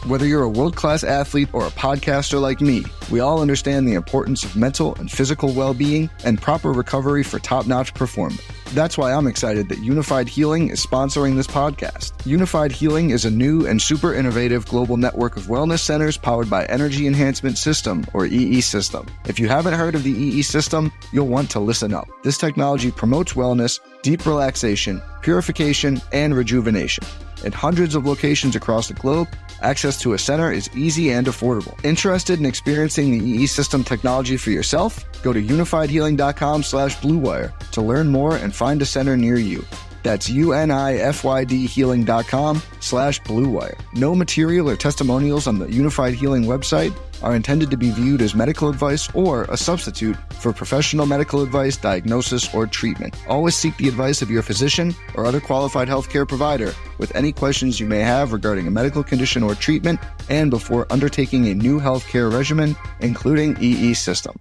Whether you're a world-class athlete or a podcaster like me, we all understand the importance of mental and physical well-being and proper recovery for top-notch performance. That's why I'm excited that Unified Healing is sponsoring this podcast. Unified Healing is a new and super innovative global network of wellness centers powered by Energy Enhancement System, or EE System. If you haven't heard of the EE System, you'll want to listen up. This technology promotes wellness, deep relaxation, purification, and rejuvenation. In hundreds of locations across the globe, access to a center is easy and affordable. Interested in experiencing the EE System technology for yourself? Go to unifiedhealing.com/bluewire to learn more and find a center near you. That's unifydhealing.com/bluewire. No material or testimonials on the Unified Healing website are intended to be viewed as medical advice or a substitute for professional medical advice, diagnosis, or treatment. Always seek the advice of your physician or other qualified healthcare provider with any questions you may have regarding a medical condition or treatment and before undertaking a new healthcare regimen, including EE System.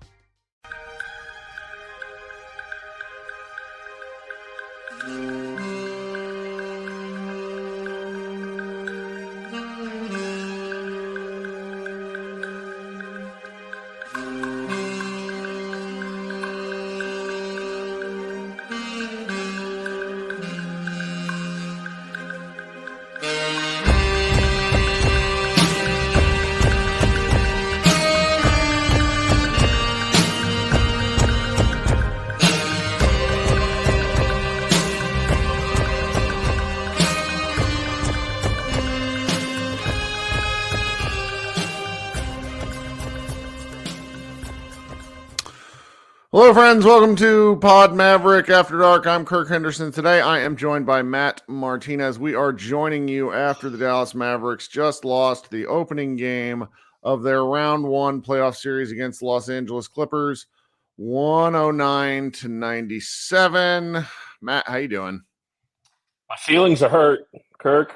Hello, friends. Welcome to Pod Maverick After Dark. I'm Kirk Henderson. Today, I am joined by Matt Martinez. We are joining you after the Dallas Mavericks just lost the opening game of their round one playoff series against the Los Angeles Clippers, 109-97. Matt, how you doing? My feelings are hurt, Kirk.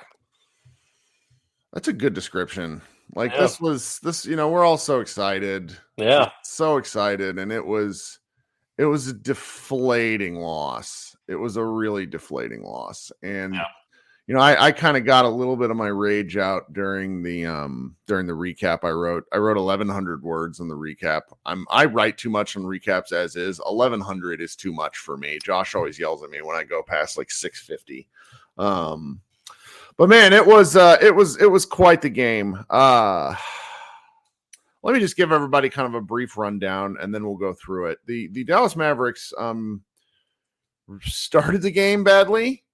That's a good description. This, we're all so excited. Yeah. So excited. And it was a deflating loss. It was a really deflating loss. And, I kind of got a little bit of my rage out during the recap. I wrote 1,100 words on the recap. I write too much on recaps as is. 1,100 is too much for me. Josh always yells at me when I go past like 650. But man, it was quite the game. Let me just give everybody kind of a brief rundown, and then we'll go through it. The Dallas Mavericks started the game badly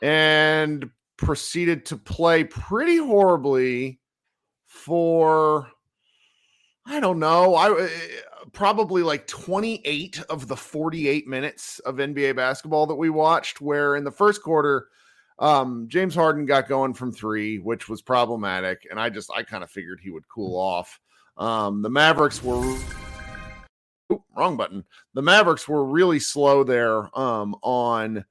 and proceeded to play pretty horribly for, I don't know, probably like 28 of the 48 minutes of NBA basketball that we watched, where in the first quarter, James Harden got going from three, which was problematic, and I kind of figured he would cool off. The Mavericks were wrong button. The Mavericks were really slow there on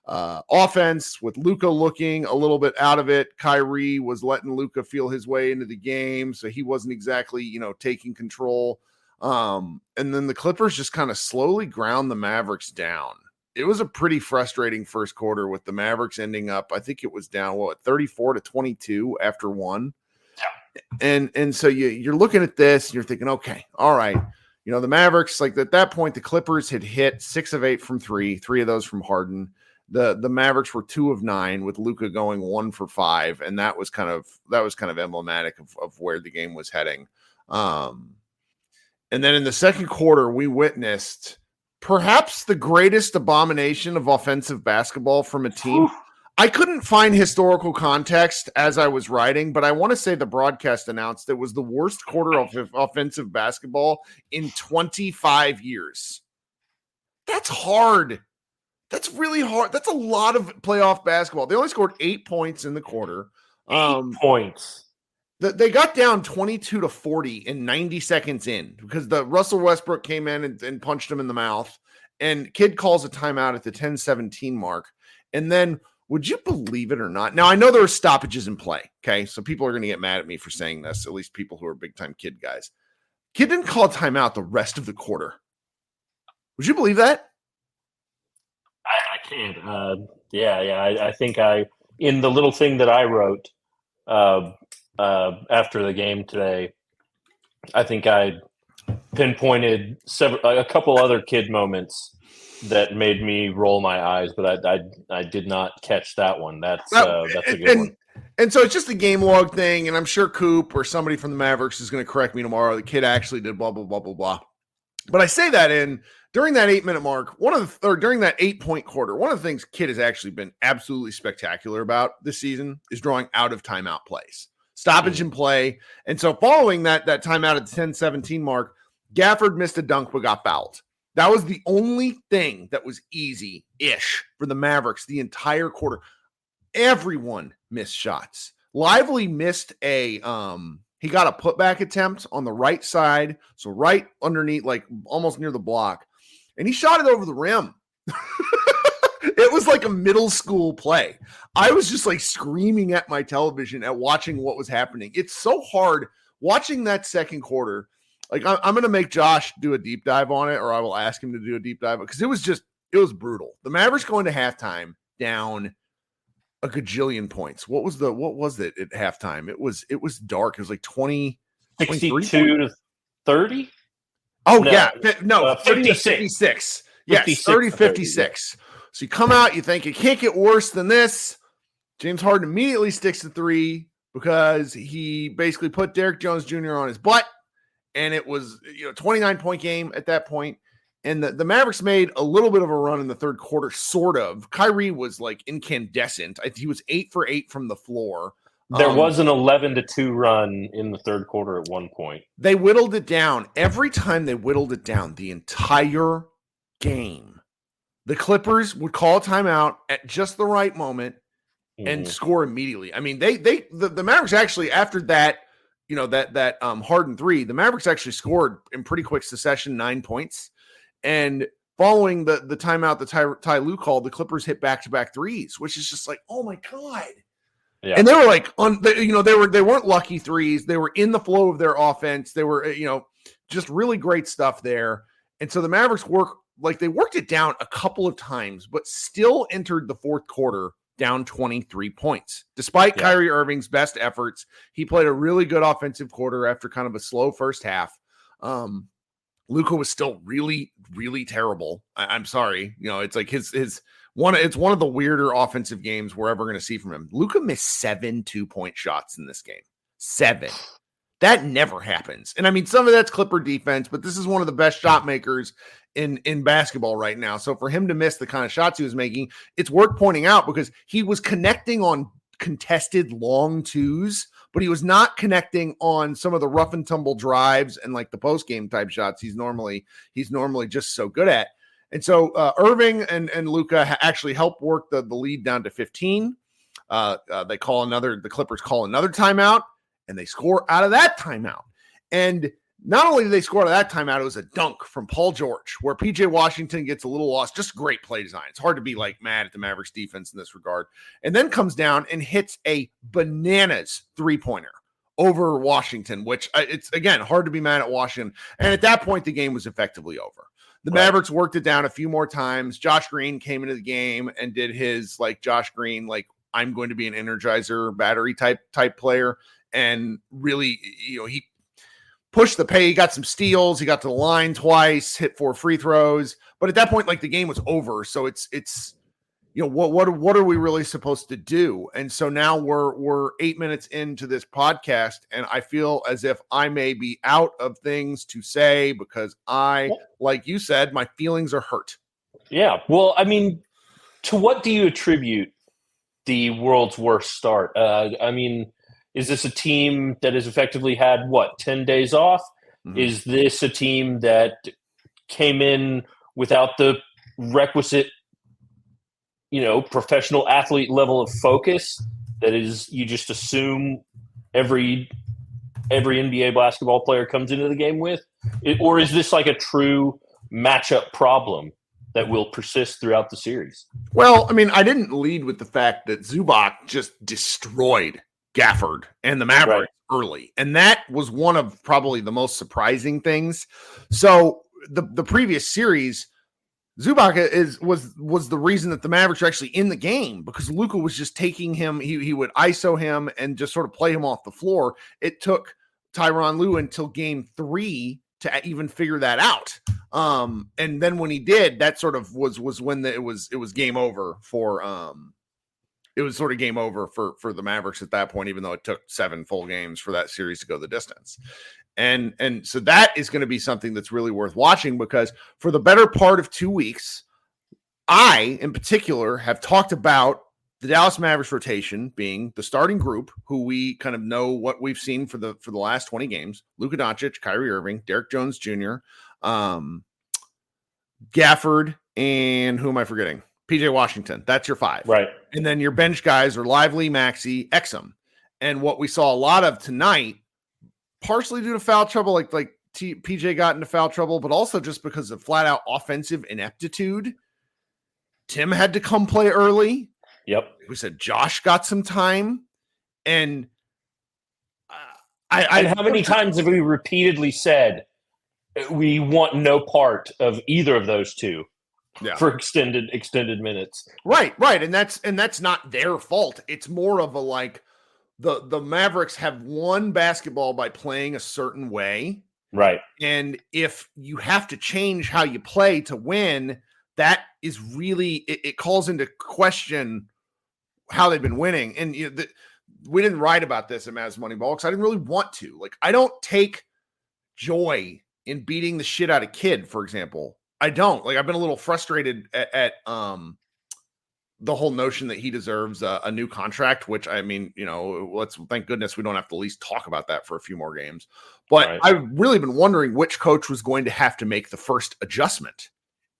offense, with Luka looking a little bit out of it. Kyrie was letting Luka feel his way into the game, so he wasn't exactly, taking control. And then the Clippers just kind of slowly ground the Mavericks down. It was a pretty frustrating first quarter, with the Mavericks ending up, I think it was down 34-22 after one. Yeah. And so you're looking at this and you're thinking, okay, all right. The Mavericks, like at that point, the Clippers had hit 6 of 8 from three of those from Harden. The Mavericks were 2 of 9, with Luka going 1 for 5. And that was kind of emblematic of where the game was heading. And then in the second quarter, we witnessed perhaps the greatest abomination of offensive basketball from a team. I couldn't find historical context as I was writing, but I want to say the broadcast announced it was the worst quarter of offensive basketball in 25 years. That's hard. That's really hard. That's a lot of playoff basketball. They only scored 8 points in the quarter. 8 points. They got down 22-40 in 90 seconds in, because the Russell Westbrook came in and punched him in the mouth, and Kidd calls a timeout at the 10-17 mark. And then, would you believe it or not? Now, I know there are stoppages in play. Okay. So people are going to get mad at me for saying this, at least people who are big time Kidd guys. Kidd didn't call a timeout the rest of the quarter. Would you believe that? I can't. I think in the little thing that I wrote, after the game today, I think I pinpointed a couple other kid moments that made me roll my eyes, but I did not catch that one. That's a good one. And so it's just a game log thing, and I'm sure Coop or somebody from the Mavericks is going to correct me tomorrow. The kid actually did blah, blah, blah, blah, blah. But I say that during that 8-minute mark, during that 8-point quarter, one of the things Kid has actually been absolutely spectacular about this season is drawing out of timeout plays, stoppage and play. And so following that timeout at the 10-17 mark, Gafford missed a dunk but got fouled. That was the only thing that was easy-ish for the Mavericks the entire quarter. Everyone missed shots. Lively missed he got a putback attempt on the right side, so right underneath, like almost near the block, and he shot it over the rim. It was like a middle school play. I was just like screaming at my television at watching what was happening. It's so hard watching that second quarter. Like I'm going to make Josh do a deep dive on it, or I will ask him to do a deep dive, because it was brutal. The Mavericks going to halftime down a gajillion points. What was it at halftime? It was dark. It was like 62 to 30. Oh no, yeah. No, 30 to 56. Yes, 30-56. So you come out, you think it can't get worse than this. James Harden immediately sticks to three because he basically put Derrick Jones Jr. on his butt. And it was 29-point game at that point. And the Mavericks made a little bit of a run in the third quarter, sort of. Kyrie was like incandescent. He was 8 for 8 from the floor. There was an 11-2 run in the third quarter at one point. They whittled it down. Every time they whittled it down, the entire game, the Clippers would call a timeout at just the right moment and score immediately. I mean, the Mavericks actually, after that, that Harden three, the Mavericks actually scored in pretty quick succession 9 points. And following the timeout that Ty Lue called, the Clippers hit back-to-back threes, which is just like, oh my God. Yeah. And they were like, they weren't lucky threes. They were in the flow of their offense. They were, just really great stuff there. And so the Mavericks they worked it down a couple of times, but still entered the fourth quarter down 23 points. Despite Kyrie Irving's best efforts, he played a really good offensive quarter after kind of a slow first half. Luka was still really, really terrible. I'm sorry. It's like it's one of the weirder offensive games we're ever going to see from him. Luka missed 7 2-point shots in this game. 7. That never happens. And I mean, some of that's Clipper defense, but this is one of the best shot makers in basketball right now. So for him to miss the kind of shots he was making, it's worth pointing out because he was connecting on contested long twos, but he was not connecting on some of the rough and tumble drives and like the post game type shots he's normally just so good at. And so Irving and Luka actually helped work the lead down to 15. The Clippers call another timeout, and they score out of that timeout. And not only did they score out of that timeout, it was a dunk from Paul George, where PJ Washington gets a little lost. Just great play design. It's hard to be like mad at the Mavericks defense in this regard. And then comes down and hits a bananas 3-pointer over Washington, which it's, again, hard to be mad at Washington. And at that point, the game was effectively over. The Mavericks worked it down a few more times. Josh Green came into the game and did his, like, Josh Green, like, I'm going to be an energizer battery type player. And really, he pushed the pay. He got some steals. He got to the line twice, hit 4 free throws. But at that point, like, the game was over. So it's what are we really supposed to do? And so now we're 8 minutes into this podcast, and I feel as if I may be out of things to say because like you said, my feelings are hurt. Yeah. Well, I mean, to what do you attribute the world's worst start? Is this a team that has effectively had, 10 days off? Mm-hmm. Is this a team that came in without the requisite, professional athlete level of focus? That is, you just assume every NBA basketball player comes into the game with? Or is this like a true matchup problem that will persist throughout the series? Well, I mean, I didn't lead with the fact that Zubac just destroyed Gafford and the Mavericks early. And that was one of probably the most surprising things. So the previous series, Zubac was the reason that the Mavericks are actually in the game, because Luka was just taking him. He would ISO him and just sort of play him off the floor. It took Tyronn Lue until game 3 to even figure that out. And then when he did, that sort of was when it was game over for it was sort of game over for the Mavericks at that point, even though it took 7 full games for that series to go the distance. And so that is going to be something that's really worth watching, because for the better part of 2 weeks, I, in particular, have talked about the Dallas Mavericks rotation being the starting group, who we kind of know what we've seen for the last 20 games: Luka Doncic, Kyrie Irving, Derek Jones Jr., Gafford, and who am I forgetting? PJ Washington. That's your 5. Right. And then your bench guys are Lively, Maxey, Exum. And what we saw a lot of tonight, partially due to foul trouble, like PJ got into foul trouble, but also just because of flat out offensive ineptitude. Tim had to come play early. Yep. We said Josh got some time. And and how many times have we repeatedly said we want no part of either of those two for extended minutes? Right. And that's not their fault. It's more of a like, the Mavericks have won basketball by playing a certain way. Right. And if you have to change how you play to win, that is really, it calls into question how they've been winning. And we didn't write about this in Mavs Moneyball because I didn't really want to. Like, I don't take joy in beating the shit out of Kidd, for example. I don't. Like, I've been a little frustrated at the whole notion that he deserves a new contract, which, I mean, let's thank goodness we don't have to at least talk about that for a few more games. But right. I've really been wondering which coach was going to have to make the first adjustment.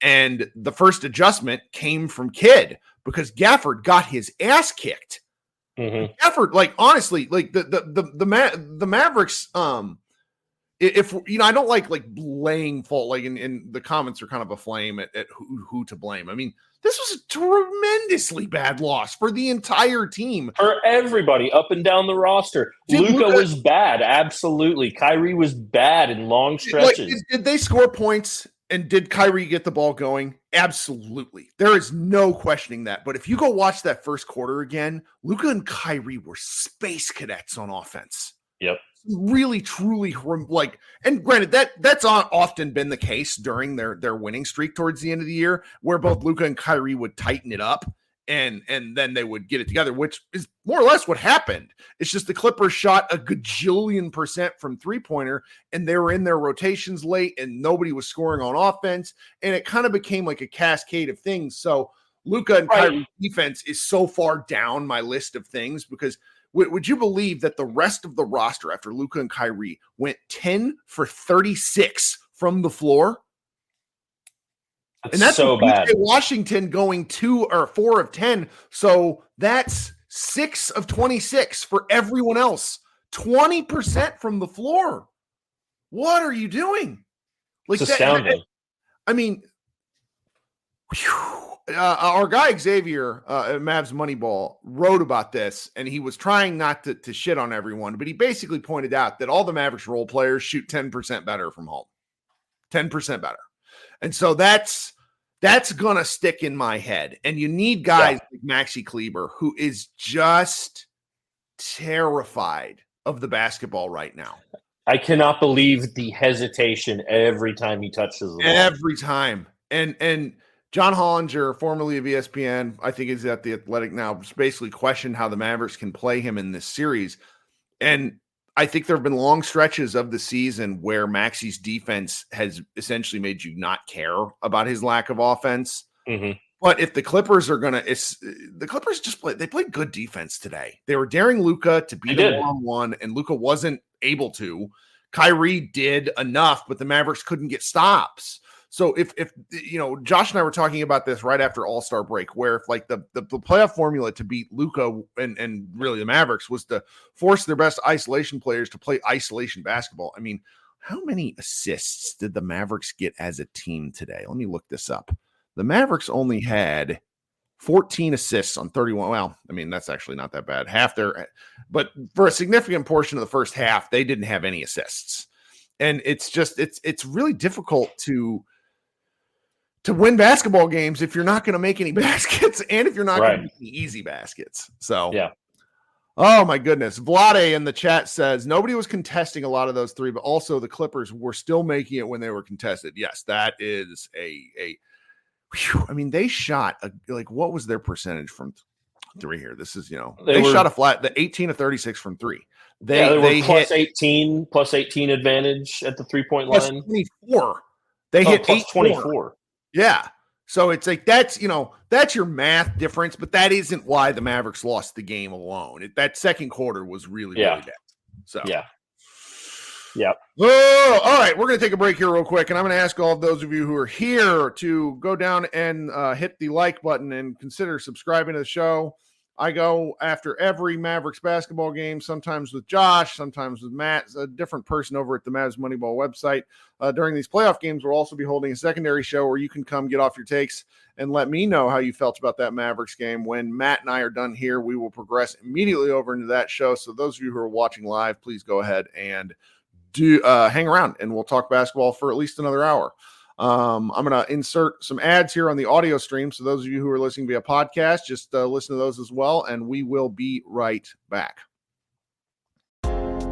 And the first adjustment came from Kidd, because Gafford got his ass kicked. Mm-hmm. Gafford, like, honestly, like the Mavericks, if I don't like laying fault, like in the comments are kind of aflame at who to blame. I mean, this was a tremendously bad loss for the entire team. For everybody up and down the roster. Luka was bad, absolutely. Kyrie was bad in long stretches. Did they score points, and did Kyrie get the ball going? Absolutely. There is no questioning that. But if you go watch that first quarter again, Luka and Kyrie were space cadets on offense. Yep. Really, truly, like, and granted, that's often been the case during their winning streak towards the end of the year, where both Luka and Kyrie would tighten it up and then they would get it together, which is more or less what happened. It's just the Clippers shot a gajillion% from 3-pointer, and they were in their rotations late, and nobody was scoring on offense, and it kind of became like a cascade of things. So Luka and Kyrie's defense is so far down my list of things, because would you believe that the rest of the roster after Luka and Kyrie went 10 for 36 from the floor? That's and that's so bad. Washington going 2 or 4 of 10. So that's 6 of 26 for everyone else. 20% from the floor. What are you doing? Like, it's astounding. I mean, our guy Xavier at Mavs Moneyball wrote about this, and he was trying not to shit on everyone, but he basically pointed out that all the Mavericks role players shoot 10% better from home. 10% better. And so that's going to stick in my head. And you need guys like Maxi Kleber, who is just terrified of the basketball right now. I cannot believe the hesitation every time he touches the ball. Every time. And John Hollinger, formerly of ESPN, I think is at The Athletic now, just basically questioned how the Mavericks can play him in this series. And I think there have been long stretches of the season where Maxi's defense has essentially made you not care about his lack of offense. Mm-hmm. But if the Clippers are going to, the Clippers they played good defense today. They were daring Luka to beat him one-on-one, and Luka wasn't able to. Kyrie did enough, but the Mavericks couldn't get stops. So if Josh and I were talking about this right after All-Star break, where if like the playoff formula to beat Luka and really the Mavericks was to force their best isolation players to play isolation basketball. I mean, how many assists did the Mavericks get as a team today? Let me look this up. The Mavericks only had 14 assists on 31. Well, I mean, that's actually not that bad. But for a significant portion of the first half, they didn't have any assists. And it's really difficult to to win basketball games if you're not going to make any baskets and if you're not going to make any easy baskets. So, yeah. Oh my goodness. Vlade in the chat says nobody was contesting a lot of those three, but also the Clippers were still making it when they were contested. Yes, that is I mean, they shot what was their percentage from three here? This is, they shot a flat, the 18 of 36 from three. They were plus 18 advantage at the 3-point line. 24. They hit plus 24. Yeah. So it's like that's your math difference, but that isn't why the Mavericks lost the game alone. That second quarter was really bad. So yeah. Oh, all right, we're going to take a break here real quick, and I'm going to ask all of those of you who are here to go down and hit the like button and consider subscribing to the show. I go after every Mavericks basketball game, sometimes with Josh, sometimes with Matt, a different person over at the Mavs Moneyball website. During these playoff games, we'll also be holding a secondary show where you can come get off your takes and let me know how you felt about that Mavericks game. When Matt and I are done here, we will progress immediately over into that show. So those of you who are watching live, please go ahead and hang around, and we'll talk basketball for at least another hour. I'm going to insert some ads here on the audio stream. So those of you who are listening via podcast, just listen to those as well. And we will be right back.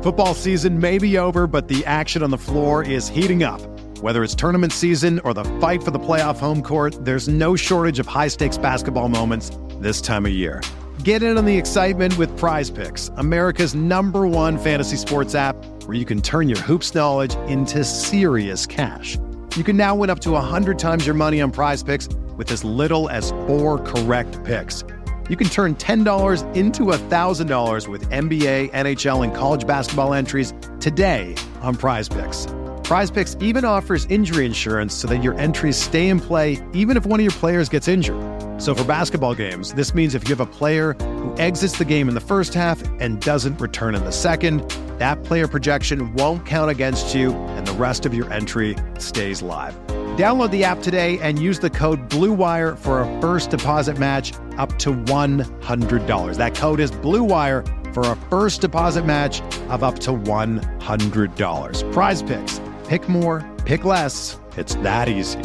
Football season may be over, but the action on the floor is heating up. Whether it's tournament season or the fight for the playoff home court, there's no shortage of high-stakes basketball moments this time of year. Get in on the excitement with Prize Picks, America's #1 fantasy sports app, where you can turn your hoops knowledge into serious cash. You can now win up to 100 times your money on Prize Picks with as little as 4 correct picks. You can turn $10 into $1,000 with NBA, NHL, and college basketball entries today on Prize Picks. Prize Picks even offers injury insurance so that your entries stay in play even if one of your players gets injured. So for basketball games, this means if you have a player who exits the game in the first half and doesn't return in the second, that player projection won't count against you and the rest of your entry stays live. Download the app today and use the code BLUEWIRE for a first deposit match up to $100. That code is BLUEWIRE for a first deposit match of up to $100. Prize Picks. Pick more, pick less. It's that easy.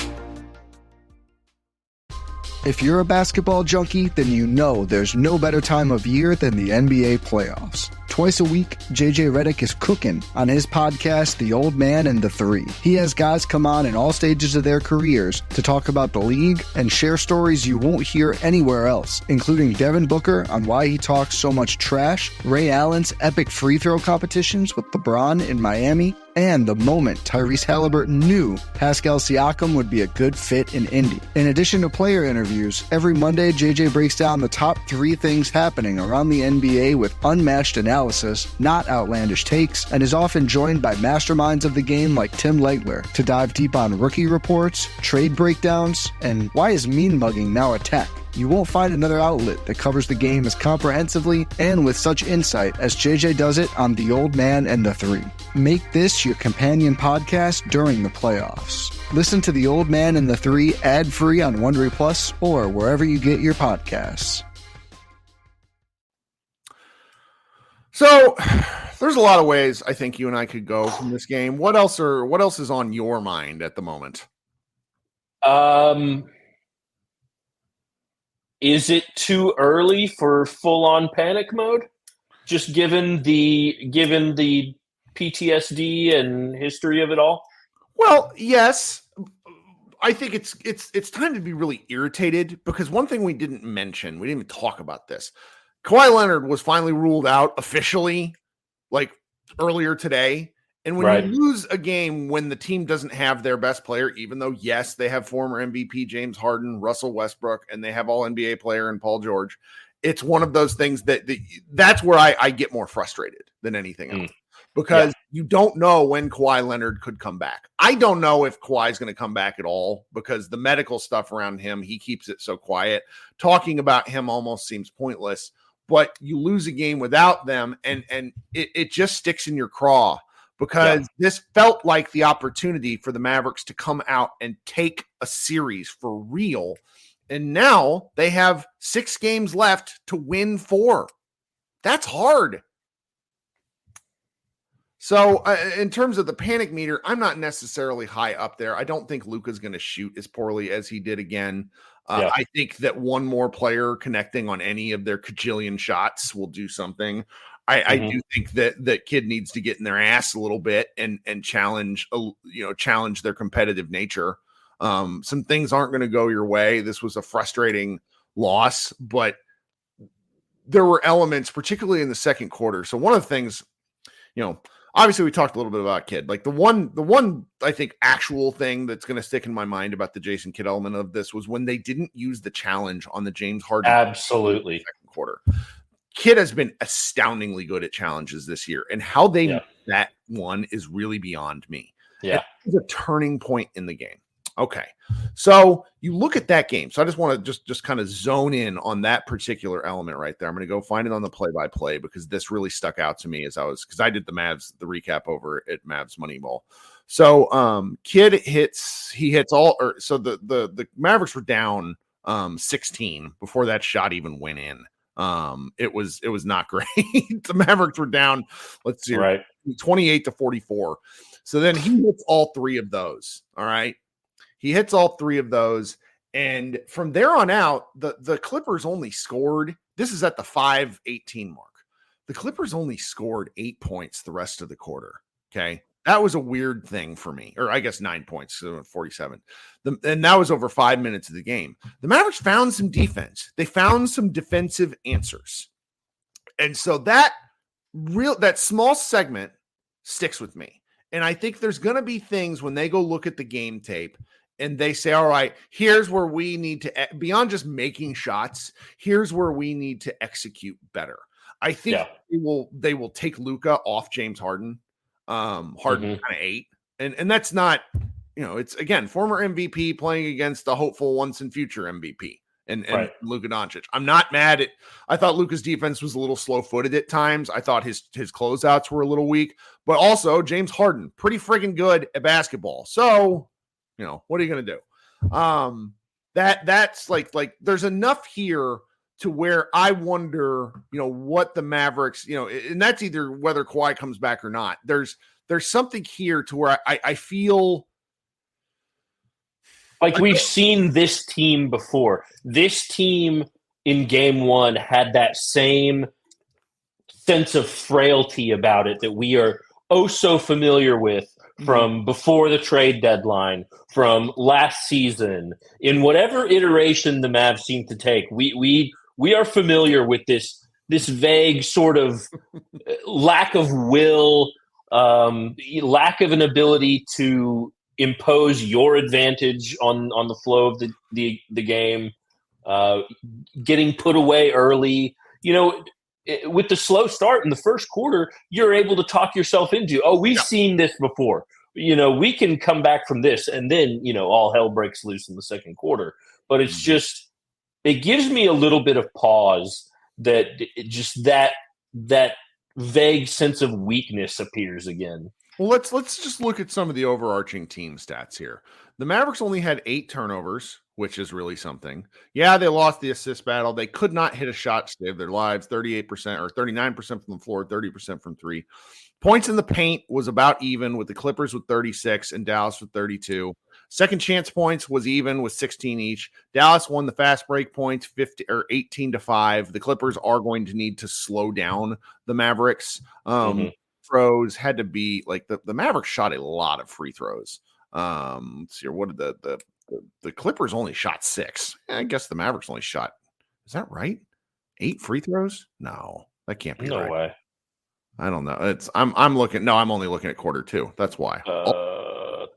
If you're a basketball junkie, then you know there's no better time of year than the NBA playoffs. Twice a week, JJ Redick is cooking on his podcast, The Old Man and the Three. He has guys come on in all stages of their careers to talk about the league and share stories you won't hear anywhere else, including Devin Booker on why he talks so much trash, Ray Allen's epic free throw competitions with LeBron in Miami, and the moment Tyrese Halliburton knew Pascal Siakam would be a good fit in Indy. In addition to player interviews, every Monday JJ breaks down the top 3 things happening around the NBA with unmatched analysis, not outlandish takes, and is often joined by masterminds of the game like Tim Legler to dive deep on rookie reports, trade breakdowns, and why is mean mugging now a tech. You won't find another outlet that covers the game as comprehensively and with such insight as JJ does it on The Old Man and the Three. Make this your companion podcast during the playoffs. Listen to The Old Man and the Three ad-free on Wondery Plus or wherever you get your podcasts. So there's a lot of ways I think you and I could go from this game. What else is on your mind at the moment? Is it too early for full-on panic mode? Just given the PTSD and history of it all? Well, yes. I think it's time to be really irritated because one thing we didn't mention, we didn't even talk about this. Kawhi Leonard was finally ruled out officially like earlier today. And when you lose a game when the team doesn't have their best player, even though, yes, they have former MVP James Harden, Russell Westbrook, and they have all NBA player and Paul George, it's one of those things that's where I get more frustrated than anything else. Because you don't know when Kawhi Leonard could come back. I don't know if Kawhi's going to come back at all because the medical stuff around him, he keeps it so quiet. Talking about him almost seems pointless, but you lose a game without them and it just sticks in your craw because this felt like the opportunity for the Mavericks to come out and take a series for real. And now they have 6 games left to win 4. That's hard. So in terms of the panic meter, I'm not necessarily high up there. I don't think Luka's going to shoot as poorly as he did again. I think that one more player connecting on any of their cajillion shots will do something. I do think that kid needs to get in their ass a little bit and challenge their competitive nature. Some things aren't going to go your way. This was a frustrating loss, but there were elements, particularly in the second quarter. So one of the things, obviously we talked a little bit about Kidd. Like the one I think actual thing that's going to stick in my mind about the Jason Kidd element of this was when they didn't use the challenge on the James Harden. Absolutely. Second quarter. Kidd has been astoundingly good at challenges this year, and how they make that one is really beyond me. Yeah. It's a turning point in the game. Okay. So you look at that game. So I just want to just kind of zone in on that particular element right there. I'm going to go find it on the play-by-play because this really stuck out to me because I did the recap over at Mavs Moneyball. So Kidd hits the Mavericks were down 16 before that shot even went in. It was not great. The Mavericks were down, let's see, 28-44. So then he hits all three of those. All right. He hits all three of those. And from there on out, the Clippers only scored. This is at the 5:18 mark. The Clippers only scored 8 points the rest of the quarter. Okay. That was a weird thing for me, or I guess 9 points, so 47. And that was over 5 minutes of the game. The Mavericks found some defense. They found some defensive answers. And so that small segment sticks with me. And I think there's going to be things when they go look at the game tape and they say, all right, here's where we need to, beyond just making shots, here's where we need to execute better. I think they will take Luka off James Harden. Harden kind of 8. And that's not, it's again, former MVP playing against a hopeful once and future MVP and Luka Doncic. I'm not mad I thought Luka's defense was a little slow footed at times. I thought his closeouts were a little weak, but also James Harden, pretty freaking good at basketball. So, what are you going to do? That's like, there's enough here to where I wonder, what the Mavericks, and that's either whether Kawhi comes back or not. There's something here to where I feel like we've seen this team before. This team in game one had that same sense of frailty about it that we are so familiar with from before the trade deadline, from last season, in whatever iteration the Mavs seem to take. We are familiar with this vague sort of lack of will, lack of an ability to impose your advantage on the flow of the game, getting put away early. With the slow start in the first quarter, you're able to talk yourself into, we've seen this before. We can come back from this, and then, all hell breaks loose in the second quarter. But it's just, it gives me a little bit of pause that that vague sense of weakness appears again. Well, let's just look at some of the overarching team stats here. The Mavericks only had 8 turnovers, which is really something. Yeah, they lost the assist battle. They could not hit a shot to save their lives. 38% or 39% from the floor, 30% from 3. Points in the paint was about even, with the Clippers with 36 and Dallas with 32. Second chance points was even with 16 each. Dallas won the fast break points 18-5. The Clippers are going to need to slow down the Mavericks. Throws had to be like the Mavericks shot a lot of free throws. Let's see here. What did the Clippers only shot 6? I guess the Mavericks only shot, is that right? 8 free throws? No, that can't be right. No way. I don't know. I'm looking. No, I'm only looking at quarter 2. That's why.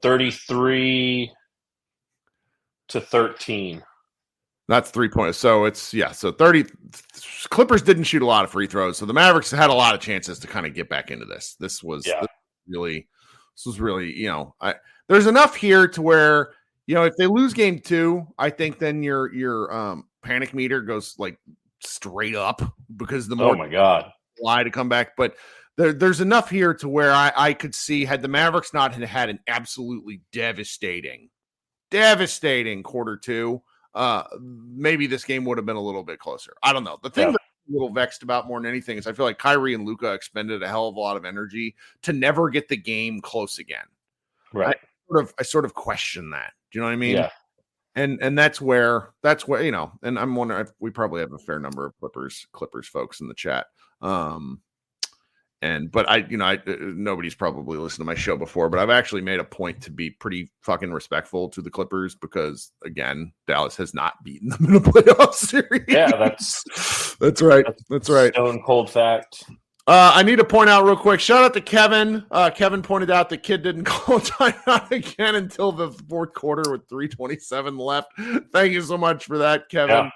33-13. That's 3 points. So it's, so 30. Clippers didn't shoot a lot of free throws. So the Mavericks had a lot of chances to kind of get back into this. This was really, there's enough here to where, if they lose game 2, I think then your panic meter goes like straight up because the more, oh my God, lie to come back. But there's enough here to where I could see, had the Mavericks not had an absolutely devastating quarter 2, maybe this game would have been a little bit closer. I don't know. The thing that a little vexed about more than anything is I feel like Kyrie and Luka expended a hell of a lot of energy to never get the game close again. Right. I sort of question that. Do you know what I mean? Yeah. And that's where, and I'm wondering if we probably have a fair number of Clippers folks in the chat. But nobody's probably listened to my show before, but I've actually made a point to be pretty fucking respectful to the Clippers because, again, Dallas has not beaten them in a playoff series. Yeah, that's right. That's right. Stone cold fact. I need to point out real quick, shout out to Kevin. Kevin pointed out the kid didn't call timeout again until the fourth quarter with 3:27 left. Thank you so much for that, Kevin. Yeah.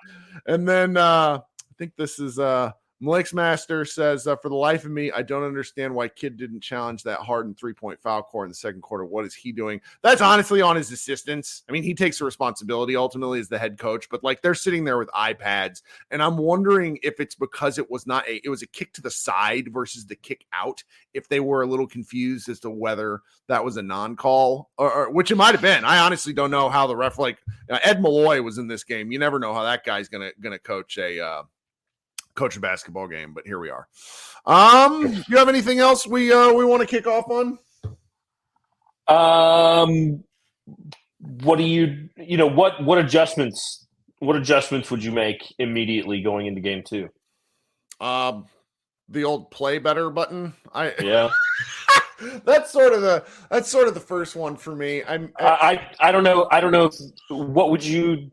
And then I think this is Malik's Master says, for the life of me, I don't understand why Kid didn't challenge that Harden 3-point foul core in the second quarter. What is he doing? That's honestly on his assistants. I mean, he takes the responsibility ultimately as the head coach, but like they're sitting there with iPads, and I'm wondering if it's because it was a kick to the side versus the kick out. If they were a little confused as to whether that was a non-call or which it might have been. I honestly don't know how the ref, Ed Malloy was in this game. You never know how that guy's gonna coach a basketball game, but here we are. Do you have anything else we want to kick off on? What do what adjustments would you make immediately going into game 2? The old play better button. Yeah. That's sort of the first one for me. I don't know what would you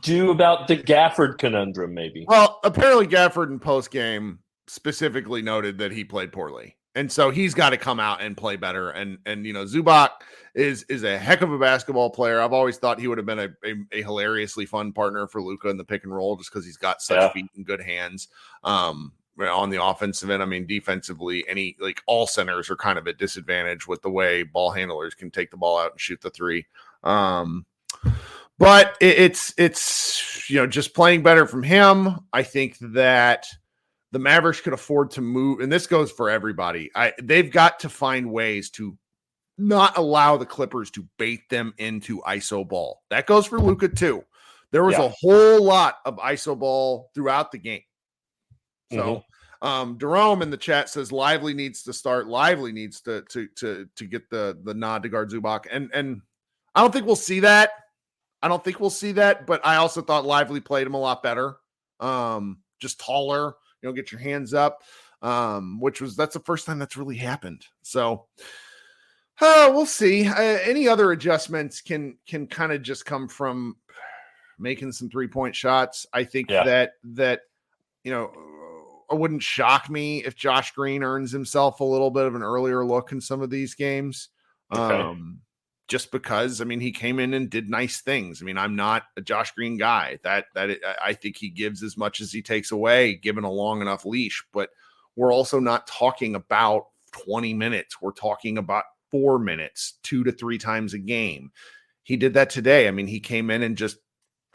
do about the Gafford conundrum, maybe? Well, apparently Gafford in post-game specifically noted that he played poorly. And so he's got to come out and play better. And Zubac is a heck of a basketball player. I've always thought he would have been a hilariously fun partner for Luka in the pick and roll just because he's got such feet and good hands on the offensive end. I mean, defensively, all centers are kind of at disadvantage with the way ball handlers can take the ball out and shoot the three. But it's just playing better from him. I think that the Mavericks could afford to move, and this goes for everybody. They've got to find ways to not allow the Clippers to bait them into ISO ball. That goes for Luka too. There was a whole lot of ISO ball throughout the game. So Jerome in the chat says Lively needs to start. Lively needs to get the nod to guard Zubac. And I don't think we'll see that. But I also thought Lively played him a lot better. Just taller, get your hands up, that's the first time that's really happened. So we'll see. Any other adjustments can kind of just come from making some 3-point shots. I think that it wouldn't shock me if Josh Green earns himself a little bit of an earlier look in some of these games. Okay. Just because, he came in and did nice things. I'm not a Josh Green guy. I think he gives as much as he takes away, given a long enough leash. But we're also not talking about 20 minutes. We're talking about 4 minutes, 2 to 3 times a game. He did that today. He came in and just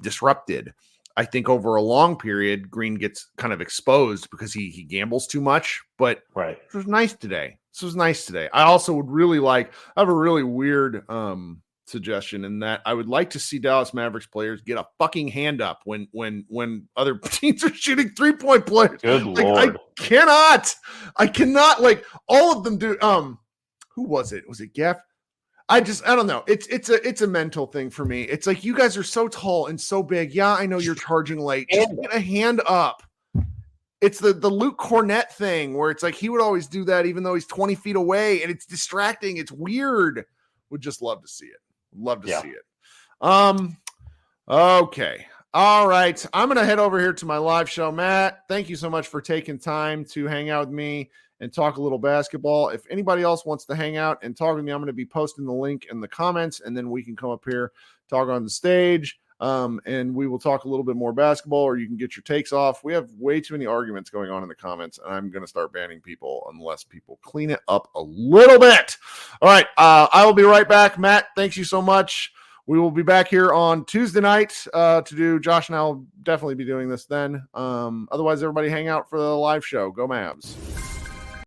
disrupted. I think over a long period, Green gets kind of exposed because he gambles too much. But it was nice today. I also would I have a really weird suggestion in that I would like to see Dallas Mavericks players get a fucking hand up when other teams are shooting 3-point players. Good Lord. I cannot all of them do. Who was it? Was it Gaff? I don't know. It's a mental thing for me. It's like, you guys are so tall and so big. Yeah, I know you're charging late. Just get a hand up. It's the Luke Cornett thing where it's like he would always do that even though he's 20 feet away, and it's distracting. It's weird. Would just love to see it. See it. Okay. All right. I'm going to head over here to my live show. Matt, thank you so much for taking time to hang out with me and talk a little basketball. If anybody else wants to hang out and talk with me, I'm going to be posting the link in the comments, and then we can come up here, talk on the stage. And we will talk a little bit more basketball, or you can get your takes off. We have way too many arguments going on in the comments, and I'm going to start banning people unless people clean it up a little bit. All right. I will be right back. Matt, thanks you so much. We will be back here on Tuesday night to do. Josh and I will definitely be doing this then. Otherwise, everybody hang out for the live show. Go Mavs.